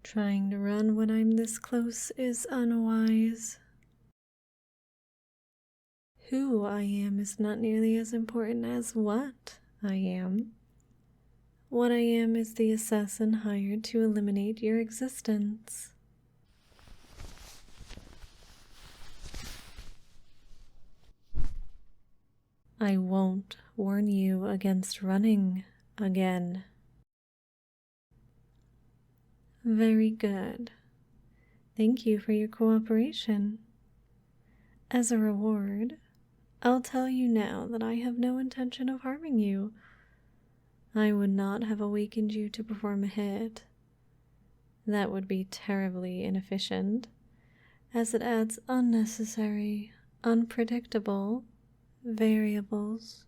Trying to run when I'm this close is unwise. Who I am is not nearly as important as what I am. What I am is the assassin hired to eliminate your existence. I won't warn you against running again. Very good. Thank you for your cooperation. As a reward, I'll tell you now that I have no intention of harming you. I would not have awakened you to perform a hit. That would be terribly inefficient, as it adds unnecessary, unpredictable variables.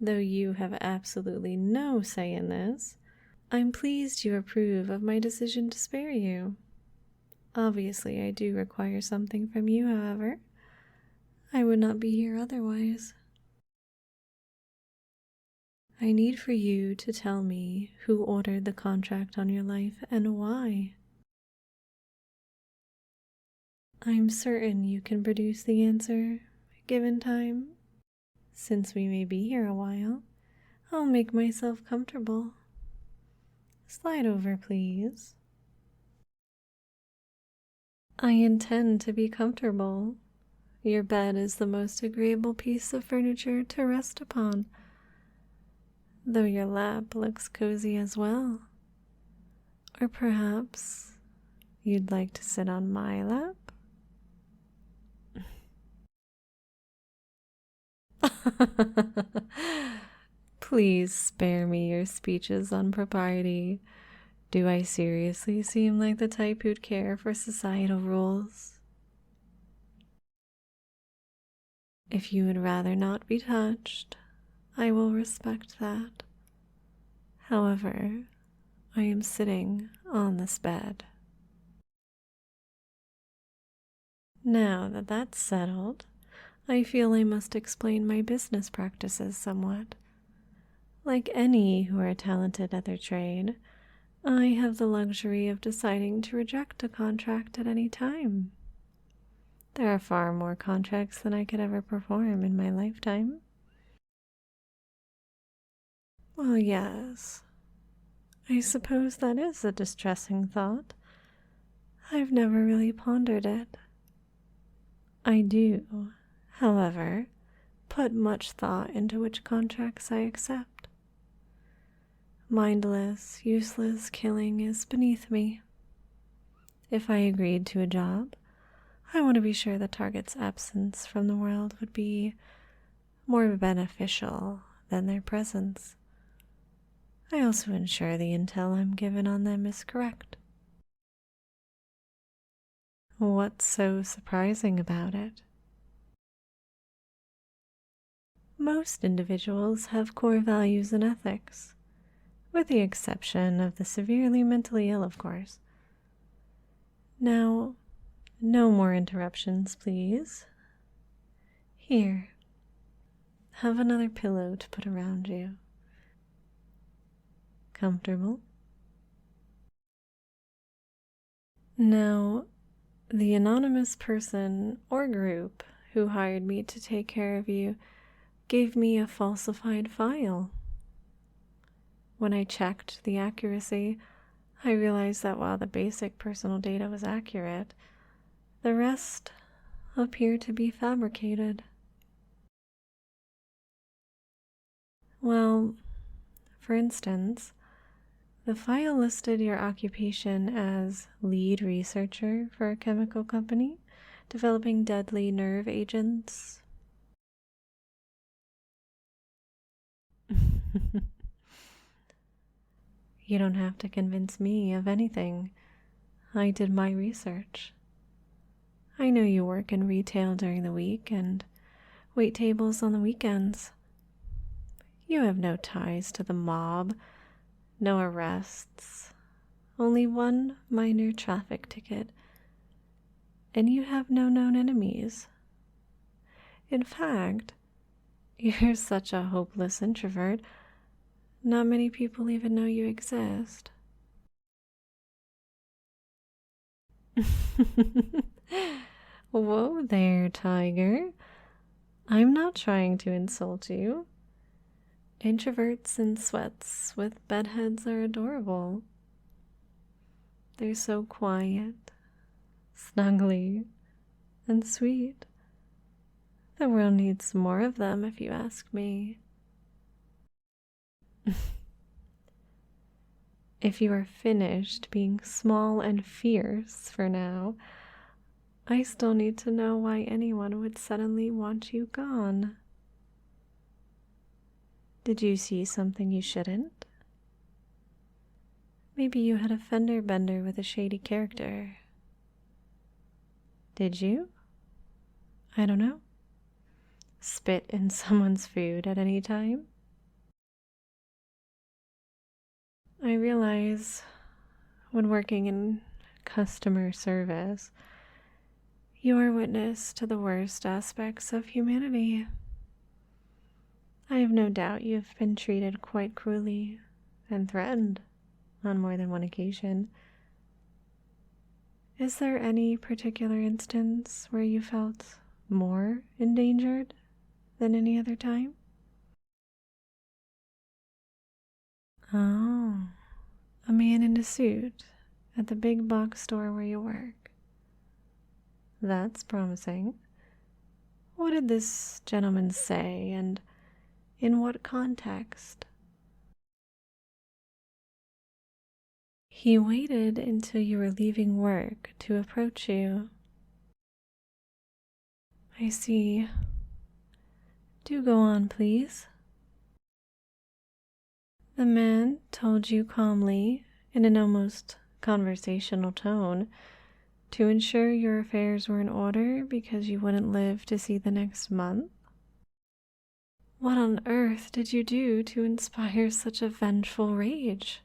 Though you have absolutely no say in this, I'm pleased you approve of my decision to spare you. Obviously, I do require something from you, however. I would not be here otherwise. I need for you to tell me who ordered the contract on your life and why. I'm certain you can produce the answer, given time. Since we may be here a while, I'll make myself comfortable. Slide over, please. I intend to be comfortable. Your bed is the most agreeable piece of furniture to rest upon, though your lap looks cozy as well. Or perhaps you'd like to sit on my lap? Please spare me your speeches on propriety. Do I seriously seem like the type who'd care for societal rules? If you would rather not be touched, I will respect that. However, I am sitting on this bed. Now that that's settled, I feel I must explain my business practices somewhat. Like any who are talented at their trade, I have the luxury of deciding to reject a contract at any time. There are far more contracts than I could ever perform in my lifetime. Well, yes. I suppose that is a distressing thought. I've never really pondered it. I do, however, put much thought into which contracts I accept. Mindless, useless killing is beneath me. If I agreed to a job, I want to be sure the target's absence from the world would be more beneficial than their presence. I also ensure the intel I'm given on them is correct. What's so surprising about it? Most individuals have core values and ethics, with the exception of the severely mentally ill, of course. Now, no more interruptions, please. Here, have another pillow to put around you. Comfortable? Now, the anonymous person or group who hired me to take care of you gave me a falsified file. When I checked the accuracy, I realized that while the basic personal data was accurate, the rest appeared to be fabricated. Well, for instance, the file listed your occupation as lead researcher for a chemical company developing deadly nerve agents. You don't have to convince me of anything. I did my research. I know you work in retail during the week and wait tables on the weekends. You have no ties to the mob, no arrests, only one minor traffic ticket, and you have no known enemies. In fact, you're such a hopeless introvert, Not many people even know you exist. Whoa there, tiger. I'm not trying to insult you. Introverts in sweats with bedheads are adorable. They're so quiet, snuggly, and sweet. The world needs more of them, if you ask me. If you are finished being small and fierce for now, I still need to know why anyone would suddenly want you gone. Did you see something you shouldn't? Maybe you had a fender bender with a shady character. Did you? I don't know. Spit in someone's food at any time? I realize when working in customer service, you are witness to the worst aspects of humanity. I have no doubt you have been treated quite cruelly and threatened on more than one occasion. Is there any particular instance where you felt more endangered than any other time? Oh, a man in a suit at the big box store where you work. That's promising. What did this gentleman say, and in what context? He waited until you were leaving work to approach you. I see. Do go on, please. The man told you calmly, in an almost conversational tone, to ensure your affairs were in order because you wouldn't live to see the next month. What on earth did you do to inspire such a vengeful rage?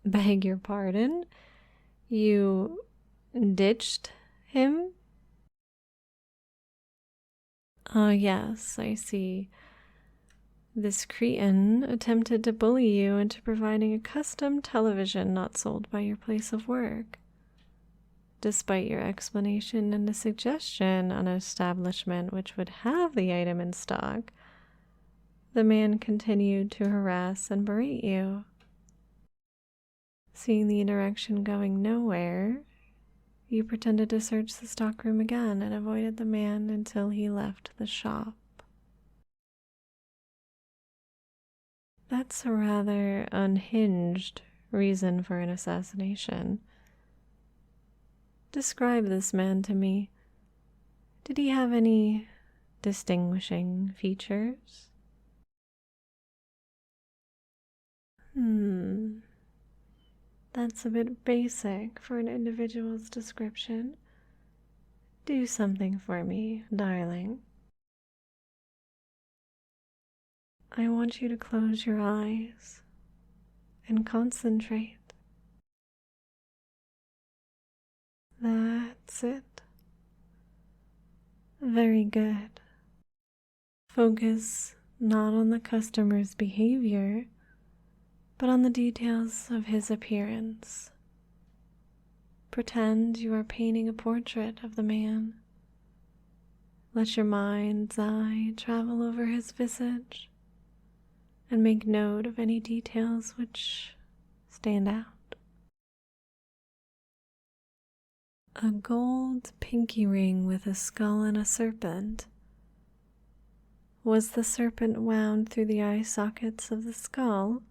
Beg your pardon? You ditched him? Ah, yes, I see. This cretin attempted to bully you into providing a custom television not sold by your place of work. Despite your explanation and a suggestion on an establishment which would have the item in stock, the man continued to harass and berate you. Seeing the interaction going nowhere, you pretended to search the stockroom again and avoided the man until he left the shop. That's a rather unhinged reason for an assassination. Describe this man to me. Did he have any distinguishing features? That's a bit basic for an individual's description. Do something for me, darling. I want you to close your eyes and concentrate. That's it. Very good. Focus not on the customer's behavior, but on the details of his appearance. Pretend you are painting a portrait of the man. Let your mind's eye travel over his visage and make note of any details which stand out. A gold pinky ring with a skull and a serpent. Was the serpent wound through the eye sockets of the skull?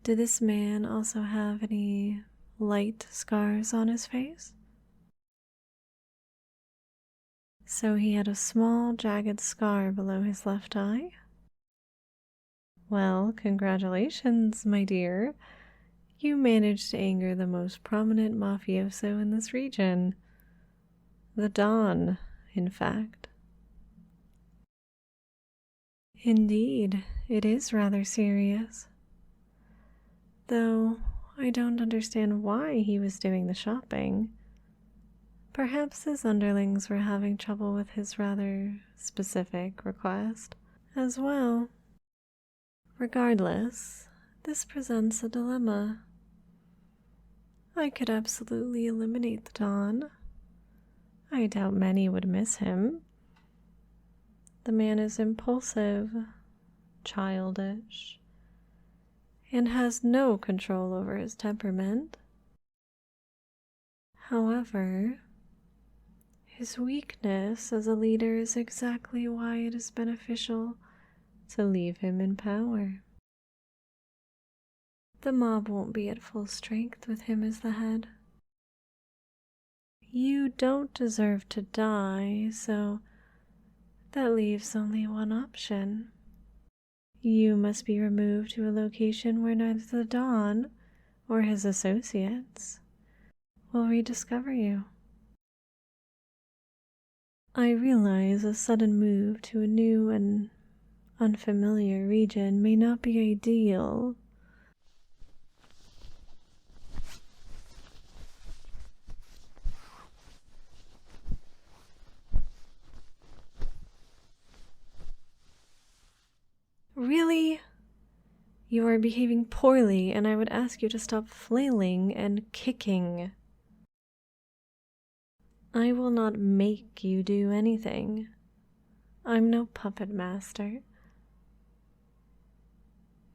Did this man also have any light scars on his face? So he had a small jagged scar below his left eye? Well, congratulations, my dear. You managed to anger the most prominent mafioso in this region. The Don, in fact. Indeed, it is rather serious. Though I don't understand why he was doing the shopping. Perhaps his underlings were having trouble with his rather specific request. As well, Regardless, this presents a dilemma. I could absolutely eliminate the Don. I doubt many would miss him. The man is impulsive, childish, and has no control over his temperament. However, his weakness as a leader is exactly why it is beneficial to leave him in power. The mob won't be at full strength with him as the head. You don't deserve to die, so that leaves only one option. You must be removed to a location where neither the Don or his associates will rediscover you. I realize a sudden move to a new and unfamiliar region may not be ideal. Really? You are behaving poorly, and I would ask you to stop flailing and kicking. I will not make you do anything. I'm no puppet master.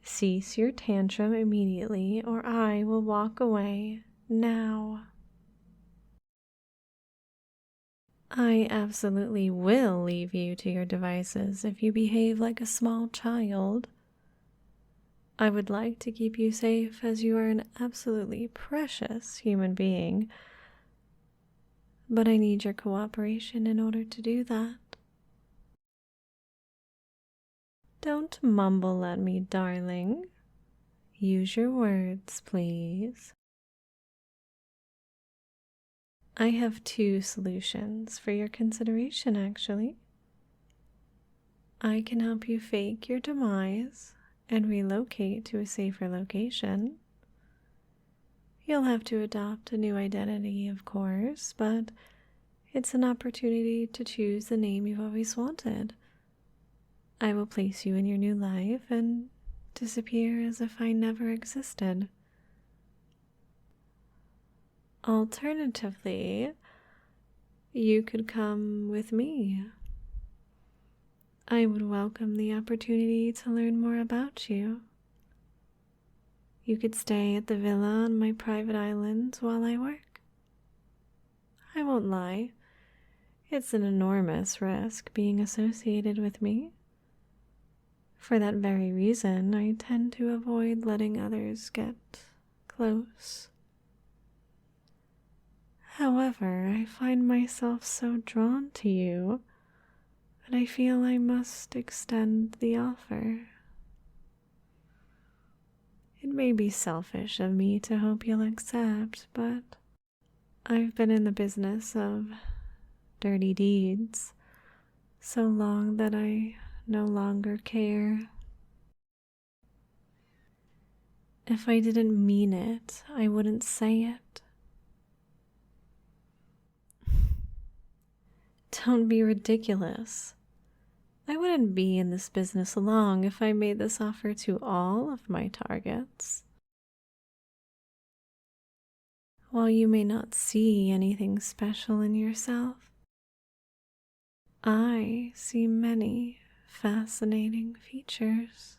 Cease your tantrum immediately, or I will walk away now. I absolutely will leave you to your devices if you behave like a small child. I would like to keep you safe as you are an absolutely precious human being, but I need your cooperation in order to do that. Don't mumble at me, darling. Use your words, please. I have two solutions for your consideration, actually. I can help you fake your demise and relocate to a safer location. You'll have to adopt a new identity, of course, but it's an opportunity to choose the name you've always wanted. I will place you in your new life and disappear as if I never existed. Alternatively, you could come with me. I would welcome the opportunity to learn more about you. You could stay at the villa on my private island while I work. I won't lie, it's an enormous risk being associated with me. For that very reason, I tend to avoid letting others get close. However, I find myself so drawn to you that I feel I must extend the offer. It may be selfish of me to hope you'll accept, but I've been in the business of dirty deeds so long that I no longer care. If I didn't mean it, I wouldn't say it. Don't be ridiculous. I wouldn't be in this business long if I made this offer to all of my targets. While you may not see anything special in yourself, I see many fascinating features.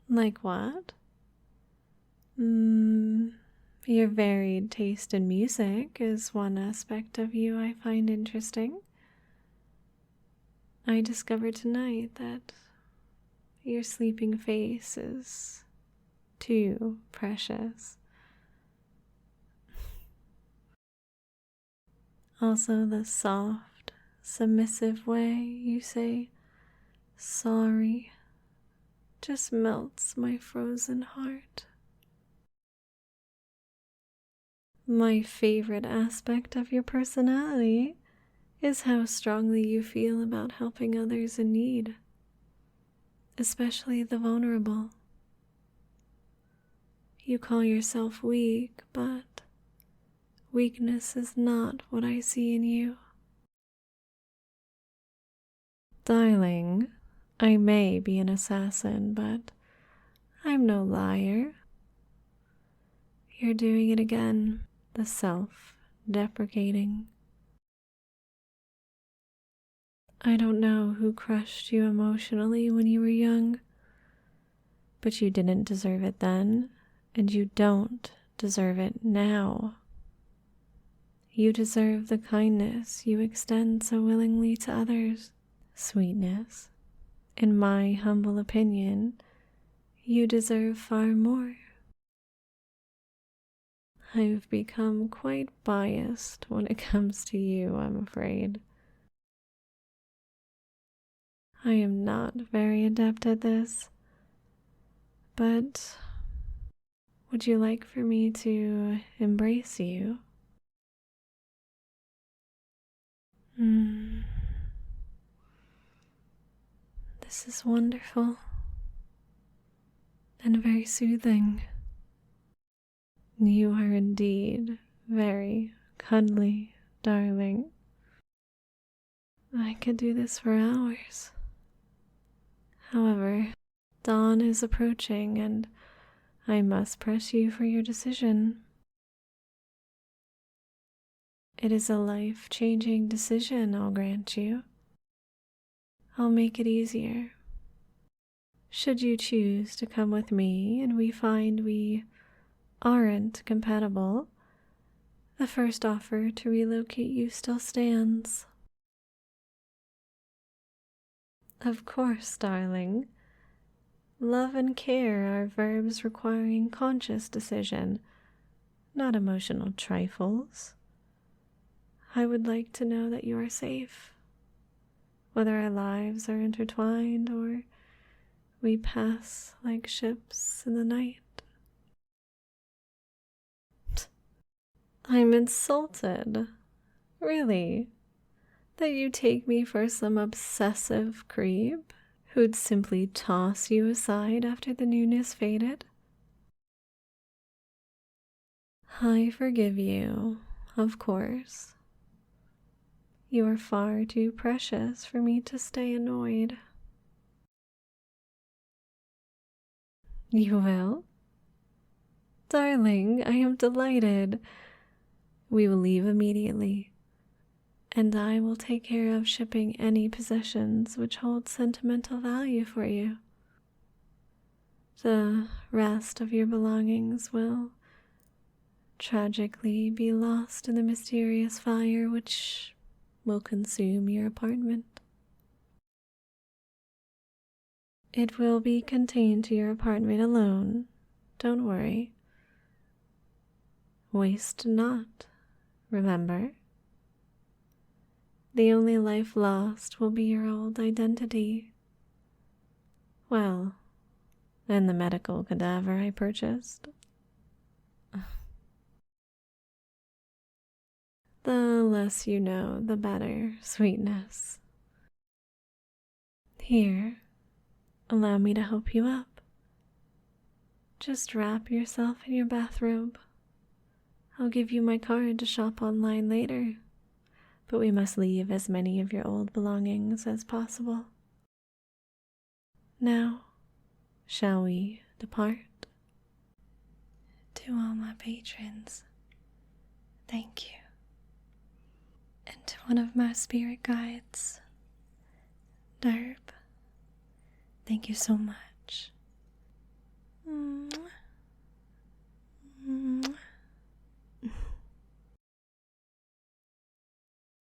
Like what? Your varied taste in music is one aspect of you I find interesting. I discovered tonight that your sleeping face is too precious. Also, the soft, submissive way you say sorry just melts my frozen heart. My favorite aspect of your personality is how strongly you feel about helping others in need, especially the vulnerable. You call yourself weak, but weakness is not what I see in you. Darling, I may be an assassin, but I'm no liar. You're doing it again, the self-deprecating. I don't know who crushed you emotionally when you were young, but you didn't deserve it then, and you don't deserve it now. You deserve the kindness you extend so willingly to others. Sweetness, in my humble opinion, you deserve far more. I've become quite biased when it comes to you, I'm afraid. I am not very adept at this, but would you like for me to embrace you? This is wonderful and very soothing. You are indeed very cuddly, darling. I could do this for hours. However, dawn is approaching and I must press you for your decision. It is a life-changing decision, I'll grant you. I'll make it easier. Should you choose to come with me and we find we aren't compatible, the first offer to relocate you still stands. Of course, darling. Love and care are verbs requiring conscious decision, not emotional trifles. I would like to know that you are safe, whether our lives are intertwined or we pass like ships in the night. I'm insulted, really, that you take me for some obsessive creep who'd simply toss you aside after the newness faded. I forgive you, of course. You are far too precious for me to stay annoyed. You will? Darling, I am delighted. We will leave immediately, and I will take care of shipping any possessions which hold sentimental value for you. The rest of your belongings will tragically be lost in the mysterious fire which will consume your apartment. It will be contained to your apartment alone, don't worry. Waste not, remember. The only life lost will be your old identity. Well, and the medical cadaver I purchased. The less you know, the better, sweetness. Here, allow me to help you up. Just wrap yourself in your bathrobe. I'll give you my card to shop online later, but we must leave as many of your old belongings as possible. Now, shall we depart? To all my patrons, thank you. And to one of my spirit guides, Derb, thank you so much.